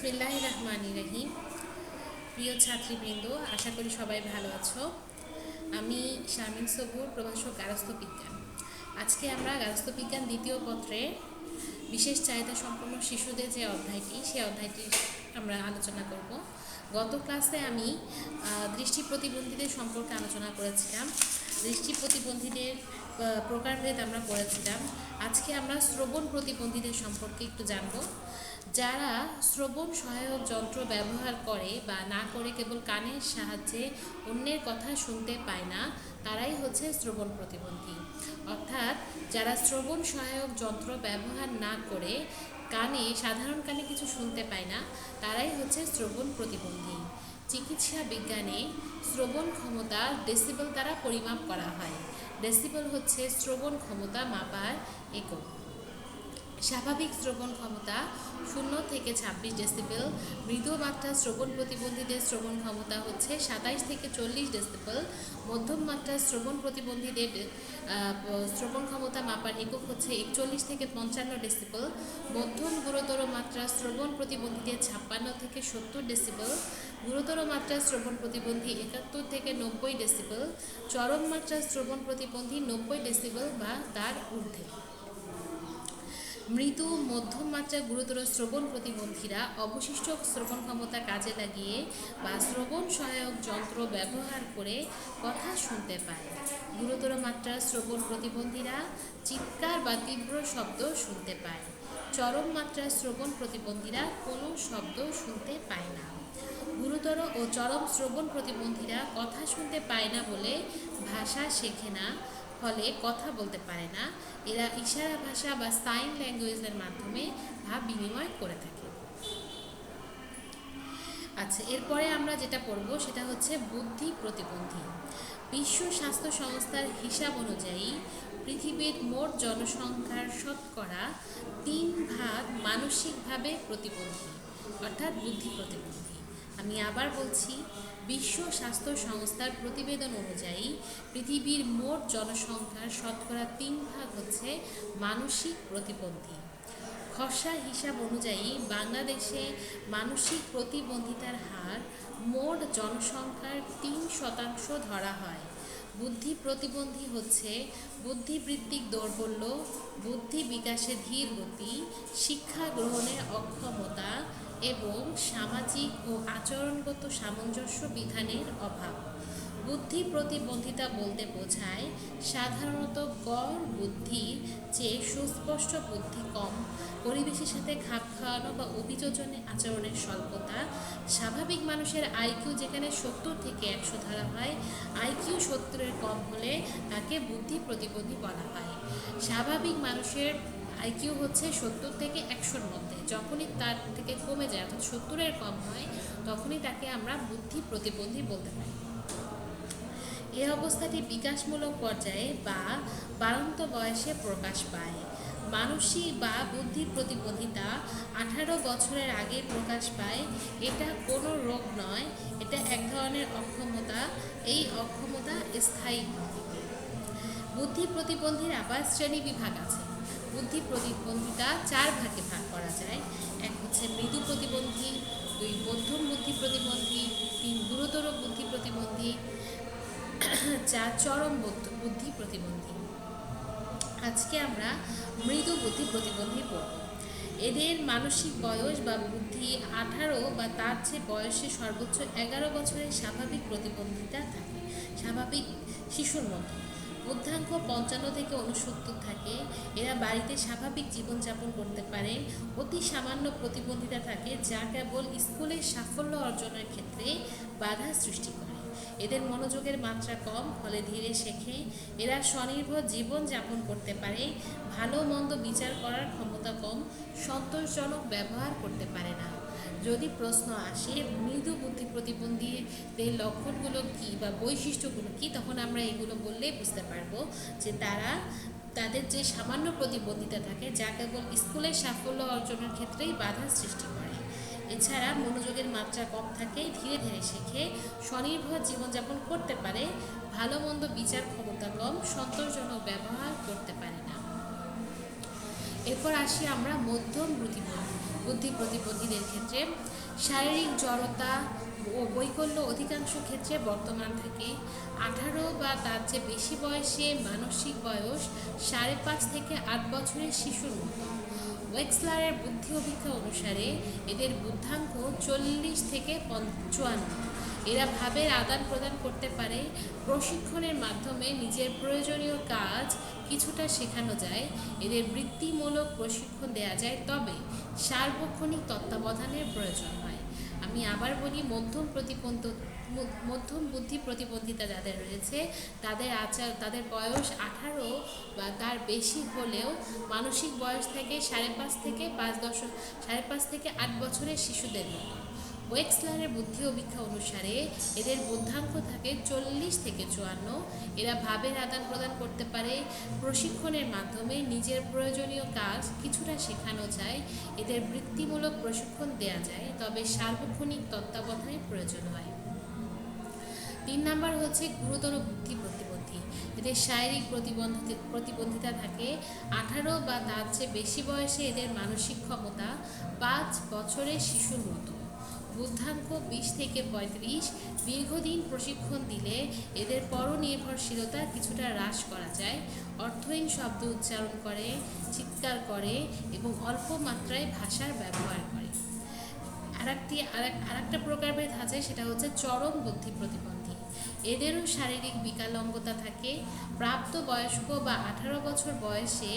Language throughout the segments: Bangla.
বিসমিল্লাহির রহমানির রহিম। প্রিয় ছাত্রীবৃন্দ, আশা করি সবাই ভালো আছো। আমি শারমিন সবুর, প্রভাষক গার্হস্থ্য বিজ্ঞান। আজকে আমরা গার্হস্থ্য বিজ্ঞান দ্বিতীয় পত্রে বিশেষ চাহিদা সম্পন্ন শিশুদের যে অধ্যায়টি, সেই অধ্যায়টি আমরা আলোচনা করব। গত ক্লাসে আমি দৃষ্টি প্রতিবন্ধীদের সম্পর্কে আলোচনা করেছিলাম। দৃষ্টি প্রতিবন্ধীদের প্রকারভেদ আমরা পড়েছিলাম। আজকে আমরা শ্রবণ প্রতিবন্ধীদের সম্পর্কে একটু জানব। যারা শ্রবণ সহায়ক যন্ত্র ব্যবহার করে বা না করে কেবল কানের সাহায্যে অন্যের কথা শুনতে পায় না, তারাই হচ্ছে শ্রবণ প্রতিবন্ধী। অর্থাৎ যারা শ্রবণ সহায়ক যন্ত্র ব্যবহার না করে সাধারণ কানে কিছু শুনতে পায় না, তারাই হচ্ছে শ্রবণ প্রতিবন্ধী। চিকিৎসা বিজ্ঞানে শ্রবণ ক্ষমতা ডেসিবেল দ্বারা পরিমাপ করা হয়। ডেসিবেল হচ্ছে শ্রবণ ক্ষমতা মাপার একক। স্বাভাবিক শ্রবণ ক্ষমতা 0 থেকে 26 ডেসিবেল। মৃদুমাত্রা শ্রবণ প্রতিবন্ধীদের শ্রবণ ক্ষমতা হচ্ছে 27 থেকে 40 ডেসিবেল। মধ্যম মাত্রা শ্রবণ প্রতিবন্ধীদের শ্রবণ ক্ষমতা মাপার একক হচ্ছে 41 থেকে 55 ডেসিবেল। মধ্যম গুরুতর মাত্রা শ্রবণ প্রতিবন্ধীদের 56 থেকে 70 ডেসিবেল। গুরুতর মাত্রা শ্রবণ প্রতিবন্ধী 71 থেকে 90 ডেসিবেল। চরম মাত্রা শ্রবণ প্রতিবন্ধী 90 ডেসিবেল বা তার ঊর্ধ্বে। মৃদু মধ্যম মাত্রা গুরুতর শ্রবণ প্রতিবন্ধীরা অবশিষ্ট শ্রবণ ক্ষমতা কাজে লাগিয়ে বা শ্রবণ সহায়ক যন্ত্র ব্যবহার করে কথা শুনতে পায়। গুরুতর মাত্রার শ্রবণ প্রতিবন্ধীরা চিৎকার বা তীব্র শব্দ শুনতে পায়। চরম মাত্রার শ্রবণ প্রতিবন্ধীরা কোনো শব্দ শুনতে পায় না। গুরুতর ও চরম শ্রবণ প্রতিবন্ধীরা কথা শুনতে পায় না বলে ভাষা শেখে না, ফলে কথা বলতে পারে না। এরা ইশারা ভাষা বা সাইন ল্যাঙ্গুয়েজের মাধ্যমে ভাব বিনিময় করে থাকে। আচ্ছা, এরপরে আমরা যেটা পড়ব সেটা হচ্ছে বুদ্ধি প্রতিবন্ধী। বিশ্ব স্বাস্থ্য সংস্থার হিসাব অনুযায়ী পৃথিবীর মোট জনসংখ্যার শতকরা 3 ভাগ মানসিকভাবে প্রতিবন্ধী, অর্থাৎ বুদ্ধি প্রতিবন্ধী। আমি আবার বলছি, বিশ্ব স্বাস্থ্য সংস্থার প্রতিবেদন অনুযায়ী পৃথিবীর মোট জনসংখ্যার শতকরা 3 ভাগ হচ্ছে মানসিক প্রতিবন্ধী। খসড়া হিসাব অনুযায়ী বাংলাদেশে মানসিক প্রতিবন্ধিতার হার মোট জনসংখ্যার 3% ধরা হয়। বুদ্ধি প্রতিবন্ধী হচ্ছে বুদ্ধিবৃত্তিক দৌর্বল্য, বুদ্ধি বিকাশে ধীর গতি, শিক্ষা গ্রহণে অক্ষমতা এবং সামাজিক ও আচরণগত সামঞ্জস্য বিধানের অভাব। বুদ্ধি প্রতিবন্ধিতা বলতে বোঝায় সাধারণত গড় বুদ্ধির চেয়ে সুস্পষ্ট বুদ্ধি কম, পরিবেশের সাথে খাপ খাওয়ানো বা অভিযোজনে আচরণের স্বল্পতা। স্বাভাবিক মানুষের আইকিউ যেখানে 70 থেকে 100 ধরা হয়, আইকিউ 70-এর কম হলে তাকে বুদ্ধি প্রতিবন্ধী বলা হয়। স্বাভাবিক মানুষের আইকিউ হচ্ছে 70 থেকে 100-র মধ্যে। যখনই তার থেকে কমে যায়, অর্থাৎ 70-এর কম হয়, তখনই তাকে আমরা বুদ্ধি প্রতিবন্ধী বলতে পারি। এই অবস্থাটি বিকাশমূলক পর্যায়ে বা বাড়ন্ত বয়সে প্রকাশ পায়। মানসিক বা বুদ্ধি প্রতিবন্ধিতা 18 বছরের আগে প্রকাশ পায়। এটা কোনো রোগ নয়, এটা এক ধরনের অক্ষমতা। এই অক্ষমতা স্থায়ী। বুদ্ধি প্রতিবন্ধীর আবার শ্রেণী বিভাগ আছে। বুদ্ধি প্রতিবন্ধিতা 4 ভাগে ভাগ করা যায়। এক হচ্ছে মৃদু প্রতিবন্ধী, 2 মধ্যম বুদ্ধি প্রতিবন্ধী, 3 গুরুতর বুদ্ধি প্রতিবন্ধী, 4 চরম বুদ্ধি প্রতিবন্ধী। আজকে আমরা মৃদু বুদ্ধি প্রতিবন্ধী পড়ব। এদের মানসিক বয়স বা বুদ্ধি 18 বা তার চেয়ে বয়সে সর্বোচ্চ 11 বছরের স্বাভাবিক প্রতিবন্ধিতা থাকে, স্বাভাবিক শিশুর মতো। বুদ্ধাঙ্ক 55 থেকে 69 থাকে। এরা বাড়িতে স্বাভাবিক জীবনযাপন করতে পারে। অতি সামান্য প্রতিবন্ধিতা থাকে যা কেবল স্কুলের সাফল্য অর্জনের ক্ষেত্রে বাধা সৃষ্টি করে। এদের মনোযোগের মাত্রা কম, ফলে ধীরে শেখে। এরা স্বনির্ভর জীবন যাপন করতে পারে। ভালো মন্দ বিচার করার ক্ষমতা কম, সন্তোষজনক ব্যবহার করতে পারে না। যদি প্রশ্ন আসে মৃদু বুদ্ধি প্রতিবন্ধীদের লক্ষণগুলো কী বা বৈশিষ্ট্যগুলো কী, তখন আমরা এগুলো বললেই বুঝতে পারবো যে তাদের যে সামান্য প্রতিবন্ধিতা থাকে যা কেবল স্কুলের সাফল্য অর্জনের ক্ষেত্রেই বাধা সৃষ্টি করে। এছাড়া মনোযোগের মাত্রা কম থাকে, ধীরে ধীরে শেখে, স্বনির্ভর জীবনযাপন করতে পারে, ভালো মন্দ বিচার ক্ষমতা কম, সন্তোষজনক ব্যবহার করতে পারে না। এরপর আসি আমরা মধ্যম বুদ্ধি বুদ্ধি প্রতিবন্ধীদের ক্ষেত্রে শারীরিক জড়তা ও বৈকল্য অধিকাংশ ক্ষেত্রে বর্তমান থাকে। 18 বা তার চেয়ে বেশি বয়সে মানসিক বয়স 5.5 থেকে 8 বছরের শিশুর মতো। ওয়েক্সলারের বুদ্ধি অভিজ্ঞতা অনুসারে এদের বুদ্ধাঙ্ক 40 থেকে 54। এরা ভাবের আদান প্রদান করতে পারে। প্রশিক্ষণের মাধ্যমে নিজের প্রয়োজনীয় কাজ কিছুটা শেখানো যায়। এদের বৃত্তিমূলক প্রশিক্ষণ দেওয়া যায়, তবে সার্বক্ষণিক তত্ত্বাবধানের প্রয়োজন হয়। আমি আবার বলি, মধ্যম বুদ্ধি প্রতিবন্ধিতা যাদের রয়েছে তাদের বয়স 18 বা তার বেশি হলেও মানসিক বয়স থেকে 5.5 থেকে 8 বছরের শিশুদের মতো। ওয়েক্সলারের বুদ্ধি অভিজ্ঞতা অনুসারে এদের বুদ্ধাঙ্ক থাকে 40 থেকে 54। এরা ভাবের আদান প্রদান করতে পারে। প্রশিক্ষণের মাধ্যমে নিজের প্রয়োজনীয় কাজ কিছুটা শেখানো যায়। এদের বৃত্তিমূলক প্রশিক্ষণ দেওয়া যায়, তবে সার্বক্ষণিক তত্ত্বাবধানের প্রয়োজন হয়। 3 নাম্বার হচ্ছে গুরুতর বুদ্ধি প্রতিবন্ধী। এদের শারীরিক প্রতিবন্ধিতা থাকে। 18 বা তার চেয়ে বেশি বয়সে এদের মানসিক ক্ষমতা 5 বছরের শিশুর মতো। বুদ্ধাঙ্ক 20 থেকে 35। দীর্ঘদিন প্রশিক্ষণ দিলে এদের পরনির্ভরশীলতা কিছুটা হ্রাস করা যায়। অর্থহীন শব্দ উচ্চারণ করে, চিৎকার করে এবং অল্প মাত্রায় ভাষার ব্যবহার করে। আরেকটা প্রকারভেদ আছে, সেটা হচ্ছে চরম বুদ্ধি প্রতিবন্ধী। এদেরও শারীরিক বিকলাঙ্গতা থাকে। প্রাপ্তবয়স্ক বা 18 বছর বয়সে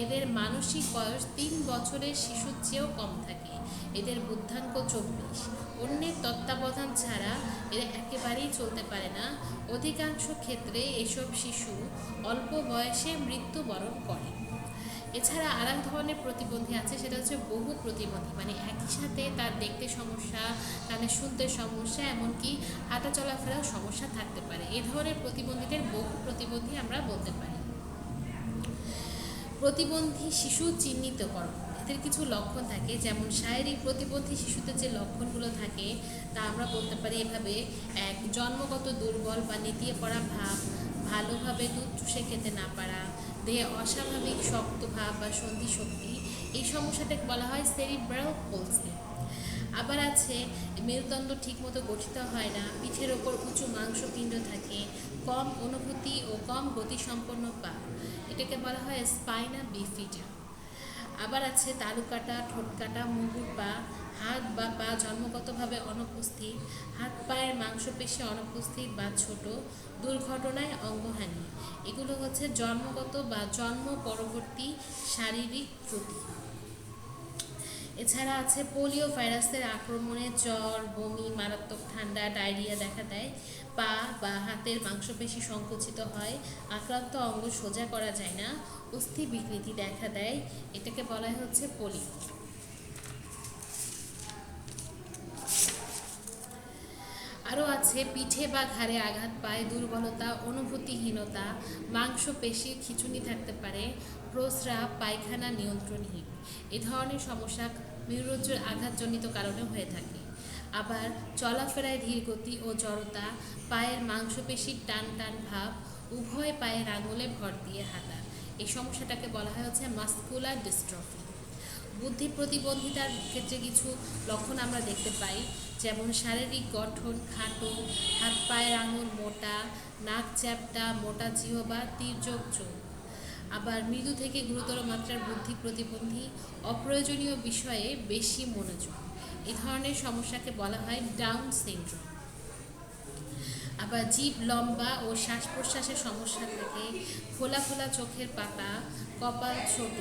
এদের মানসিক বয়স 3 বছরের শিশুর চেয়েও কম থাকে। এদের বুদ্ধাঙ্ক 24। অন্যের তত্ত্বাবধান ছাড়া এরা একেবারেই চলতে পারে না। অধিকাংশ ক্ষেত্রে এসব শিশু অল্প বয়সে মৃত্যুবরণ করে। এছাড়া আর এক ধরনের প্রতিবন্ধী আছে, সেটা হচ্ছে বহু প্রতিবন্ধী, মানে একই সাথে তার দেখতে সমস্যা, কানে শুনতে সমস্যা, এমনকি হাঁটা চলাফেরার সমস্যা থাকতে পারে। এ ধরনের প্রতিবন্ধীদের বহু প্রতিবন্ধী আমরা বলতে পারি। প্রতিবন্ধী শিশু চিহ্নিতকরণ। এদের কিছু লক্ষণ থাকে, যেমন শারীরিক প্রতিবন্ধী শিশুদের যে লক্ষণগুলো থাকে তা আমরা বলতে পারি এভাবে: 1. জন্মগত দুর্বল বা নেতিয়ে পড়া ভাব, ভালোভাবে দুধ চুষে খেতে না পারা, দেহে অস্বাভাবিক শক্ত ভাব বা সন্ধি শক্তি। এই সমস্যাটাকে বলা হয় সেরিব্রাল পলসি। আবার আছে মেরুদণ্ড ঠিকমতো গঠিত হয় না, পিঠের ওপর উঁচু মাংসপিণ্ড থাকে, কম অনুভূতি ও কম গতিসম্পন্ন পা। এটাকে বলা হয় স্পাইনা বিফিডা। আবার আছে তালুকাটা, ঠোঁটকাটা, মুগুর পা, হাত বা পা জন্মগতভাবে অনুপস্থিত, হাত পায়ের মাংসপেশি অনুপস্থিত বা ছোট, দুর্ঘটনায় অঙ্গহানি। এগুলো হচ্ছে জন্মগত বা জন্ম পরবর্তী শারীরিক ত্রুটি। এছাড়া আছে পোলিও ভাইরাসের আক্রমণে জ্বর, বমি, মারাত্মক ঠান্ডা, ডায়রিয়া দেখা দেয়। পা বা হাতের মাংসপেশি সংকুচিত হয়, আক্রান্ত অঙ্গ সোজা করা যায় না, অস্থি বিকৃতি দেখা দেয়। এটাকে বলা হচ্ছে পোলিও। আরও আছে পিঠে বা ঘাড়ে আঘাত পায়, দুর্বলতা, অনুভূতিহীনতা, মাংসপেশির খিঁচুনি থাকতে পারে, প্রস্রাব, পায়খানা নিয়ন্ত্রণহীন। এ ধরনের সমস্যা মেরুরজ্জুর আঘাতজনিত কারণে হয়ে থাকে। আবার চলাফেরায় ধীরগতি ও জড়তা, পায়ের মাংসপেশির টান টান ভাব, উভয় পায়ের আঙুলে ভর দিয়ে হাঁটা। এই সমস্যাটাকে বলা হয় হচ্ছে মাসকুলার ডিস্ট্রফি। বুদ্ধি প্রতিবন্ধিতার ক্ষেত্রে কিছু লক্ষণ আমরা দেখতে পাই, যেমন শারীরিক গঠন খাটো, হাত পায়ের আঙুল মোটা, নাক চ্যাপ্টা, মোটা জিহ্বা, তির্যক চোখ। আবার মৃদু থেকে গুরুতর মাত্রার বুদ্ধি প্রতিবন্ধী, অপ্রয়োজনীয় বিষয়ে বেশি মনোযোগ। এই ধরনের সমস্যাকে বলা হয় ডাউন সিনড্রোম। আবার জিভ লম্বা ও শ্বাস প্রশ্বাসের সমস্যা থাকে, খোলা খোলা চোখের পাতা, কপাল ছোট,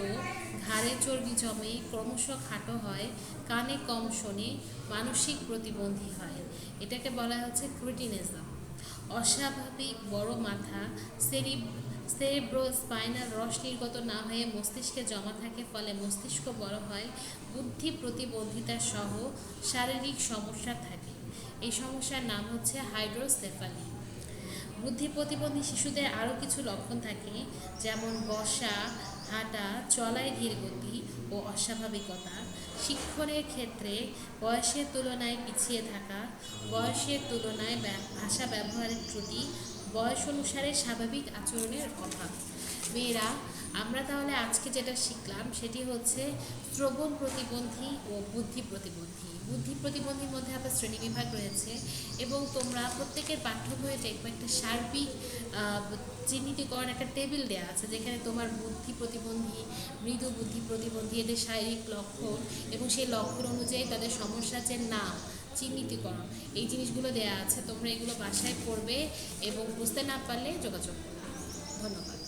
ঘাড়ে চর্বি জমে, ক্রমশ খাটো হয়, কানে কম শোনে, মানসিক প্রতিবন্ধী হয়। এটাকে বলা হচ্ছে ক্রিটিনিজম। অস্বাভাবিক বড় মাথা, সেরিব্রোস্পাইনাল রস নির্গত না হয়ে মস্তিষ্কে জমা থাকে, ফলে মস্তিষ্ক বড় হয়। বুদ্ধি প্রতিবন্ধিতা সহ শারীরিক সমস্যা থাকে। এই সমস্যার নাম হচ্ছে হাইড্রোসেফালি। বুদ্ধি প্রতিবন্ধী শিশুদের আরও কিছু লক্ষণ থাকে, যেমন বসা, হাঁটা, চলায় ধীরগতি ও অস্বাভাবিকতা, শিক্ষণের ক্ষেত্রে বয়সের তুলনায় পিছিয়ে থাকা, বয়সের তুলনায় ভাষা ব্যবহারের ত্রুটি, বয়স অনুসারে স্বাভাবিক আচরণের অভাব। মেয়েরা আমরা তাহলে আজকে যেটা শিখলাম সেটি হচ্ছে শ্রবণ প্রতিবন্ধী ও বুদ্ধি প্রতিবন্ধী। বুদ্ধি প্রতিবন্ধীর মধ্যে আবার শ্রেণীবিভাগ রয়েছে এবং তোমরা প্রত্যেকের পাঠ্য বইয়ে দেখবে একটা সার্বিক চিহ্নিতকরণ একটা টেবিল দেওয়া আছে, যেখানে তোমার বুদ্ধি প্রতিবন্ধী, মৃদু বুদ্ধি প্রতিবন্ধী, এদের শারীরিক লক্ষণ এবং সেই লক্ষণ অনুযায়ী তাদের সমস্যার যে নাম, চিহ্নিতকরণ, এই জিনিসগুলো দেওয়া আছে। তোমরা এগুলো বাসায় পড়বে এবং বুঝতে না পারলে যোগাযোগ করবে। ধন্যবাদ।